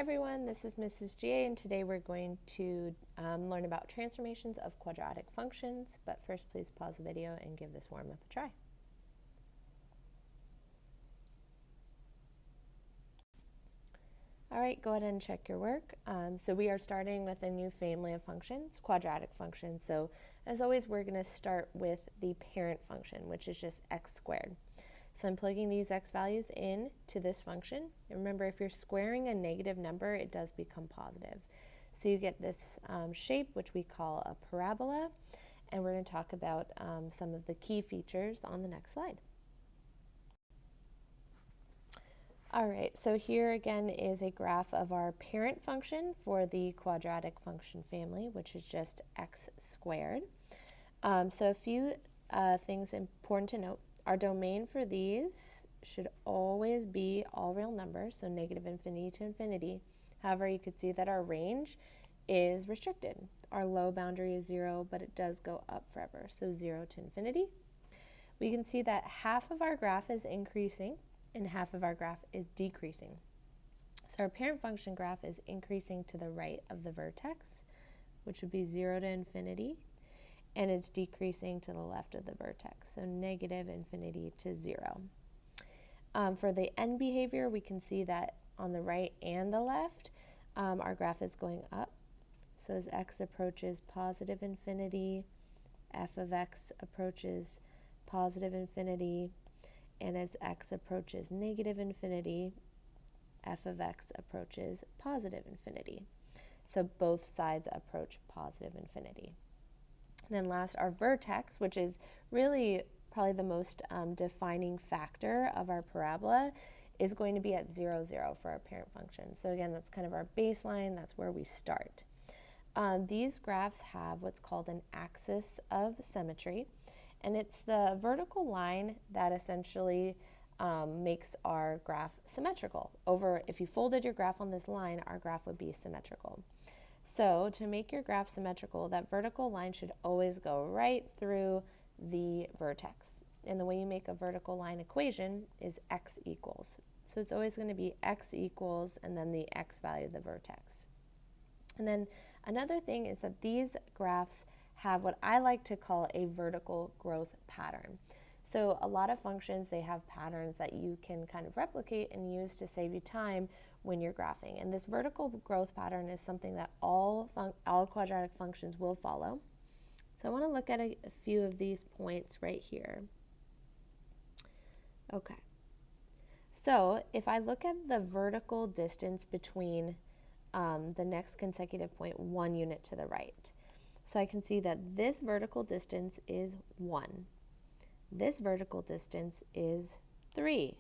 everyone, this is Mrs. GA, and today we're going to learn about transformations of quadratic functions. But first, please pause the video and give this warm-up a try. All right, go ahead and check your work. So we are starting with a new family of functions, quadratic functions. So as always, we're going to start with the parent function, which is just x squared. So I'm plugging these x values in to this function. And remember, if you're squaring a negative number, it does become positive. So you get this shape, which we call a parabola, and we're going to talk about some of the key features on the next slide. All right, so here again is a graph of our parent function for the quadratic function family, which is just x squared. So a few things important to note. Our domain for these should always be all real numbers, so negative infinity to infinity. However, you could see that our range is restricted. Our low boundary is 0, but it does go up forever, so 0 to infinity. We can see that half of our graph is increasing and half of our graph is decreasing. So our parent function graph is increasing to the right of the vertex, which would be 0 to infinity, and it's decreasing to the left of the vertex, so negative infinity to 0. For the end behavior, we can see that on the right and the left, our graph is going up. So as x approaches positive infinity, f of x approaches positive infinity, and as x approaches negative infinity, f of x approaches positive infinity. So both sides approach positive infinity. And then last, our vertex, which is really probably the most defining factor of our parabola, is going to be at 0, 0 for our parent function. So again, that's kind of our baseline. That's where we start. These graphs have what's called an axis of symmetry, and it's the vertical line that essentially makes our graph symmetrical. If you folded your graph on this line, our graph would be symmetrical. So to make your graph symmetrical, that vertical line should always go right through the vertex. And the way you make a vertical line equation is x equals. So it's always going to be x equals and then the x value of the vertex. And then another thing is that these graphs have what I like to call a vertical growth pattern. So a lot of functions, they have patterns that you can kind of replicate and use to save you time when you're graphing. And this vertical growth pattern is something that all quadratic functions will follow. So I want to look at a few of these points right here. Okay. So if I look at the vertical distance between the next consecutive point 1 unit to the right, so I can see that this vertical distance is 1. This vertical distance is 3.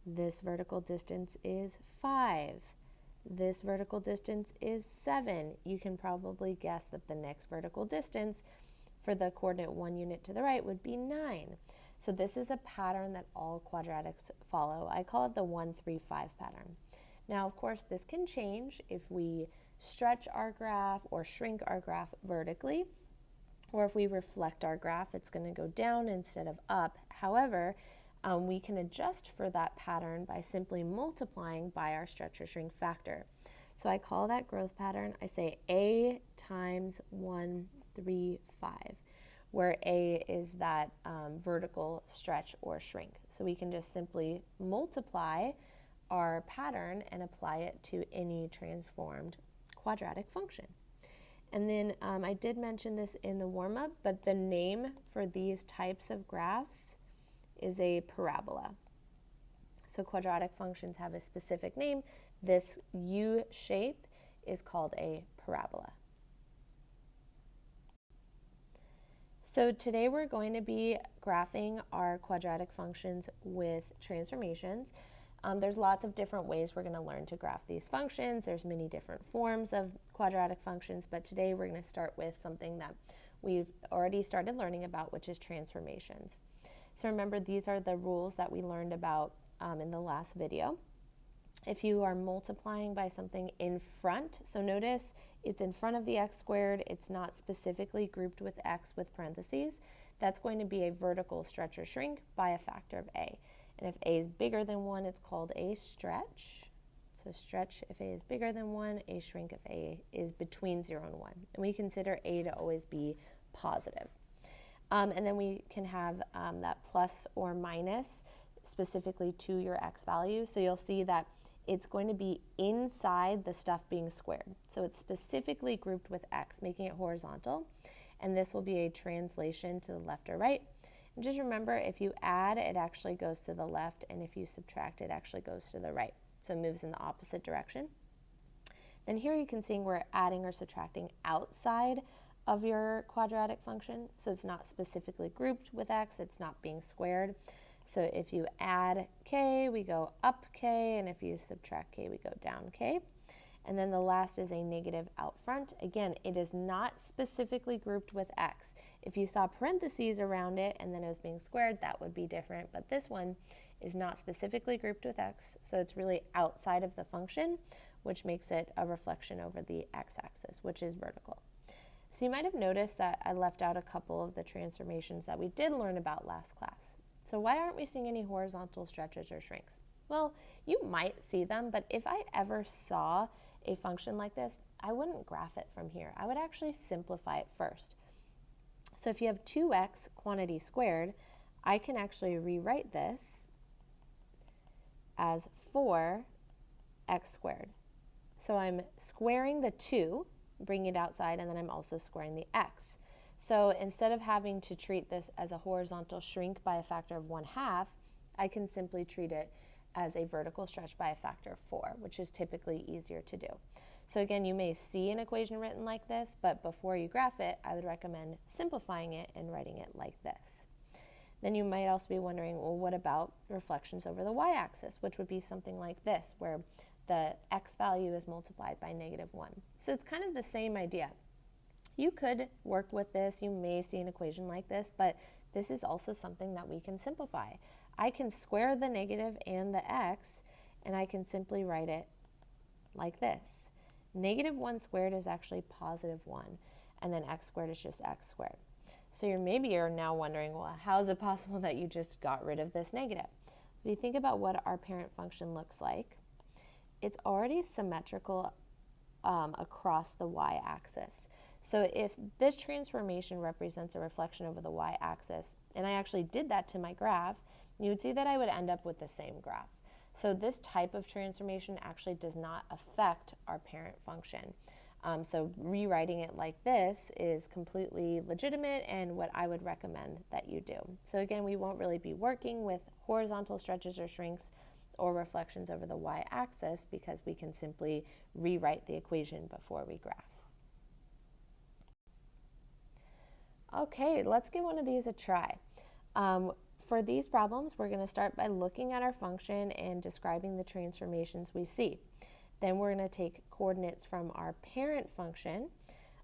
This vertical distance is 5. This vertical distance is 7. You can probably guess that the next vertical distance for the coordinate 1 unit to the right would be 9. So this is a pattern that all quadratics follow. I call it the 1, 3, 5 pattern. Now, of course, this can change if we stretch our graph or shrink our graph vertically, or if we reflect our graph, it's going to go down instead of up. However, we can adjust for that pattern by simply multiplying by our stretch or shrink factor. So I call that growth pattern, I say A times 1, 3, 5, where A is that vertical stretch or shrink. So we can just simply multiply our pattern and apply it to any transformed quadratic function. And then I did mention this in the warm-up, but the name for these types of graphs is a parabola. So quadratic functions have a specific name. This U shape is called a parabola. So today we're going to be graphing our quadratic functions with transformations. There's lots of different ways we're going to learn to graph these functions. There's many different forms of quadratic functions, but today we're going to start with something that we've already started learning about, which is transformations. So remember, these are the rules that we learned about in the last video. If you are multiplying by something in front, so notice it's in front of the x squared, it's not specifically grouped with x with parentheses, that's going to be a vertical stretch or shrink by a factor of a. And if a is bigger than 1, it's called a stretch. So stretch if A is bigger than 1, A shrink if A is between 0 and 1. And we consider A to always be positive. And then we can have that plus or minus specifically to your x value. So you'll see that it's going to be inside the stuff being squared. So it's specifically grouped with x, making it horizontal. And this will be a translation to the left or right. And just remember, if you add, it actually goes to the left, and if you subtract, it actually goes to the right. So it moves in the opposite direction. Then here you can see we're adding or subtracting outside of your quadratic function. So it's not specifically grouped with x, it's not being squared. So if you add k, we go up k, and if you subtract k, we go down k. And then the last is a negative out front. Again, it is not specifically grouped with x. If you saw parentheses around it and then it was being squared, that would be different. But this one is not specifically grouped with x, so it's really outside of the function, which makes it a reflection over the x-axis, which is vertical. So you might have noticed that I left out a couple of the transformations that we did learn about last class. So why aren't we seeing any horizontal stretches or shrinks? Well, you might see them, but if I ever saw a function like this, I wouldn't graph it from here. I would actually simplify it first. So if you have 2x quantity squared, I can actually rewrite this as 4x squared. So I'm squaring the 2, bringing it outside, and then I'm also squaring the x. So instead of having to treat this as a horizontal shrink by a factor of 1/2, I can simply treat it as a vertical stretch by a factor of 4, which is typically easier to do. So again, you may see an equation written like this, but before you graph it, I would recommend simplifying it and writing it like this. Then you might also be wondering, well, what about reflections over the y-axis, which would be something like this, where the x value is multiplied by -1. So it's kind of the same idea. You could work with this, you may see an equation like this, but this is also something that we can simplify. I can square the negative and the x, and I can simply write it like this. -1 squared is actually +1, and then x squared is just x squared. So you're now wondering, well, how is it possible that you just got rid of this negative? If you think about what our parent function looks like, it's already symmetrical across the y-axis. So if this transformation represents a reflection over the y-axis, and I actually did that to my graph, you would see that I would end up with the same graph. So this type of transformation actually does not affect our parent function. So rewriting it like this is completely legitimate and what I would recommend that you do. So again, we won't really be working with horizontal stretches or shrinks or reflections over the y-axis because we can simply rewrite the equation before we graph. Okay, let's give one of these a try. For these problems, we're going to start by looking at our function and describing the transformations we see. Then we're going to take coordinates from our parent function,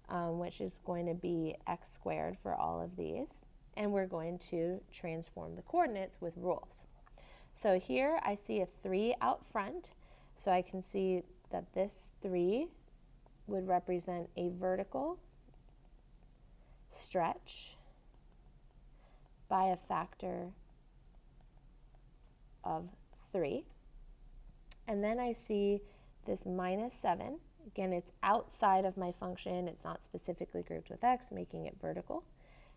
which is going to be x squared for all of these, and we're going to transform the coordinates with rules. So here I see a 3 out front, so I can see that this 3 would represent a vertical stretch by a factor of 3. And then I see this -7. Again, it's outside of my function. It's not specifically grouped with x, making it vertical.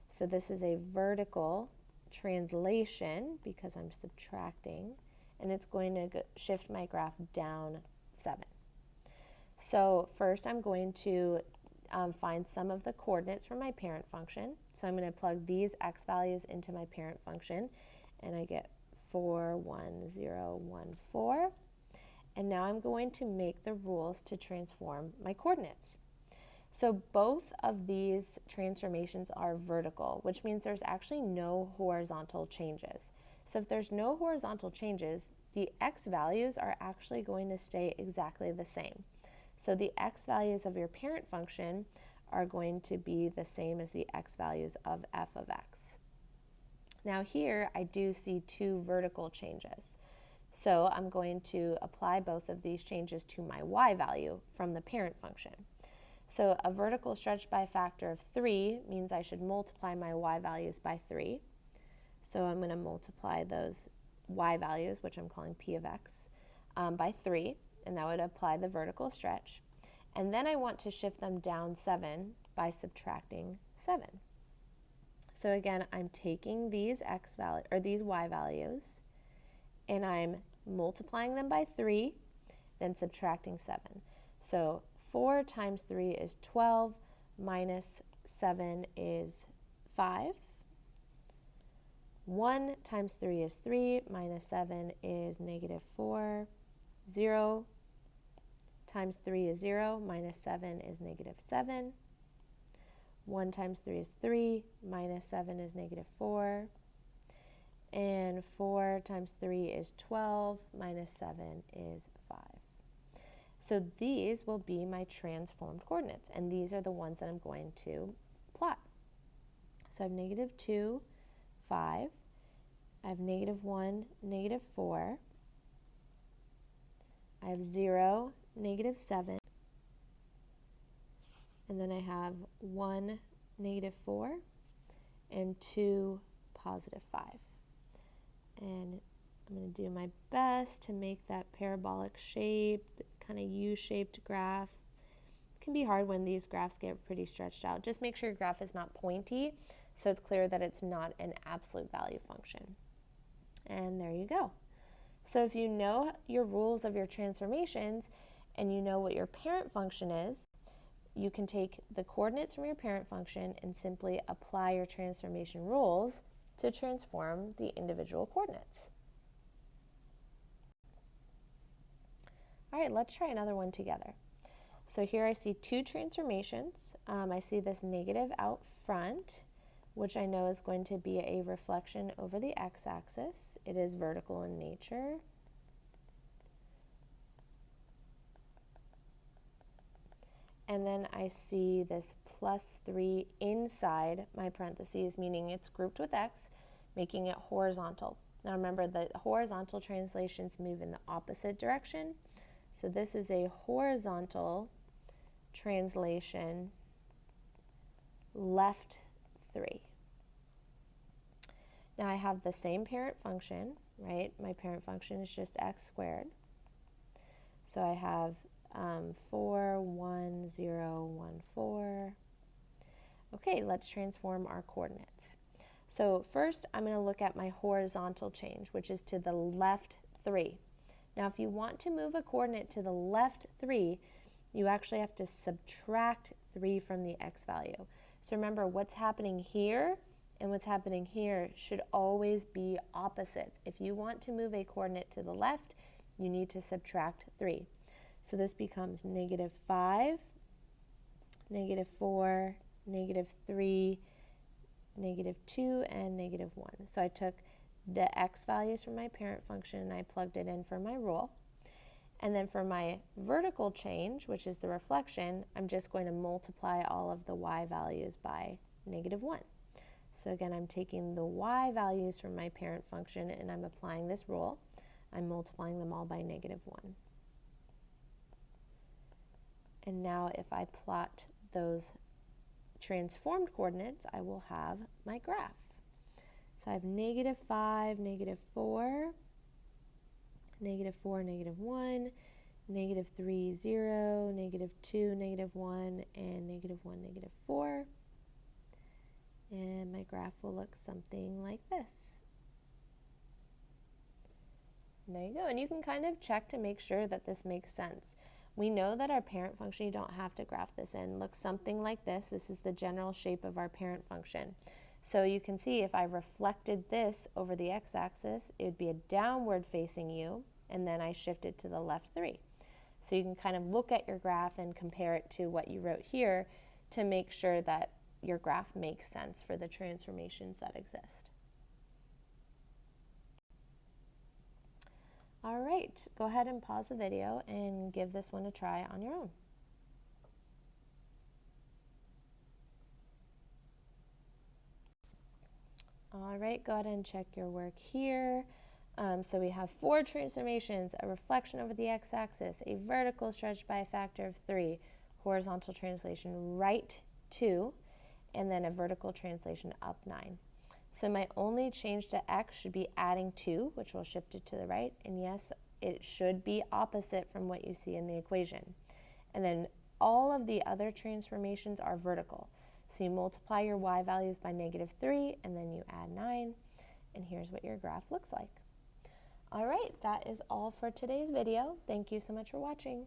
So this is a vertical translation because I'm subtracting, and it's going to shift my graph down 7. So first I'm going to find some of the coordinates from my parent function. So I'm going to plug these x values into my parent function, and I get 4, 1, 0, 1, 4. And now I'm going to make the rules to transform my coordinates. So both of these transformations are vertical, which means there's actually no horizontal changes. So if there's no horizontal changes, the x values are actually going to stay exactly the same. So the x values of your parent function are going to be the same as the x values of f of x. Now here I do see 2 vertical changes. So I'm going to apply both of these changes to my y value from the parent function. So a vertical stretch by a factor of 3 means I should multiply my y values by 3. So I'm going to multiply those y values, which I'm calling p of x, by 3. and that would apply the vertical stretch. And then I want to shift them down 7 by subtracting 7. So again, I'm taking these x value or these y values, and I'm multiplying them by 3, then subtracting 7. So 4 times 3 is 12, minus 7 is 5. 1 times 3 is 3, minus 7 is negative 4. 0 times 3 is 0, minus 7 is negative 7. 1 times 3 is 3, minus 7 is negative 4. And 4 times 3 is 12, minus 7 is 5. So these will be my transformed coordinates, and these are the ones that I'm going to plot. So I have negative 2, 5. I have negative 1, negative 4. I have 0, negative 7. And then I have 1, negative 4, and 2, positive 5. And I'm going to do my best to make that parabolic shape, kind of U-shaped graph. It can be hard when these graphs get pretty stretched out. Just make sure your graph is not pointy, so it's clear that it's not an absolute value function. And there you go. So if you know your rules of your transformations and you know what your parent function is, you can take the coordinates from your parent function and simply apply your transformation rules to transform the individual coordinates. All right, let's try another one together. So here I see two transformations. I see this negative out front, which I know is going to be a reflection over the x-axis. It is vertical in nature. And then I see this plus 3 inside my parentheses, meaning it's grouped with x, making it horizontal. Now remember, the horizontal translations move in the opposite direction. So this is a horizontal translation, left 3. Now I have the same parent function, right? My parent function is just x squared. So I have 4, 1, 0, 1, 4. Okay, let's transform our coordinates. So first, I'm going to look at my horizontal change, which is to the left 3. Now, if you want to move a coordinate to the left 3, you actually have to subtract 3 from the x value. So remember, what's happening here and what's happening here should always be opposites. If you want to move a coordinate to the left, you need to subtract 3. So this becomes negative 5, negative 4, negative 3, negative 2, and negative 1. So I took the x values from my parent function and I plugged it in for my rule. And then for my vertical change, which is the reflection, I'm just going to multiply all of the y values by negative 1. So again, I'm taking the y values from my parent function and I'm applying this rule. I'm multiplying them all by negative 1. And now if I plot those transformed coordinates, I will have my graph. So I have negative 5, negative 4, negative 4, negative 1, negative 3, 0, negative 2, negative 1, and negative 1, negative 4. And my graph will look something like this. And there you go. And you can kind of check to make sure that this makes sense. We know that our parent function, you don't have to graph this in, looks something like this. This is the general shape of our parent function. So you can see if I reflected this over the x-axis, it would be a downward facing U, and then I shifted to the left 3. So you can kind of look at your graph and compare it to what you wrote here to make sure that your graph makes sense for the transformations that exist. All right, go ahead and pause the video and give this one a try on your own. All right, go ahead and check your work here. So we have 4 transformations, a reflection over the x-axis, a vertical stretch by a factor of 3, horizontal translation right 2, and then a vertical translation up 9. So my only change to x should be adding 2, which will shift it to the right. And yes, it should be opposite from what you see in the equation. And then all of the other transformations are vertical. So you multiply your y values by -3, and then you add 9, and here's what your graph looks like. All right, that is all for today's video. Thank you so much for watching.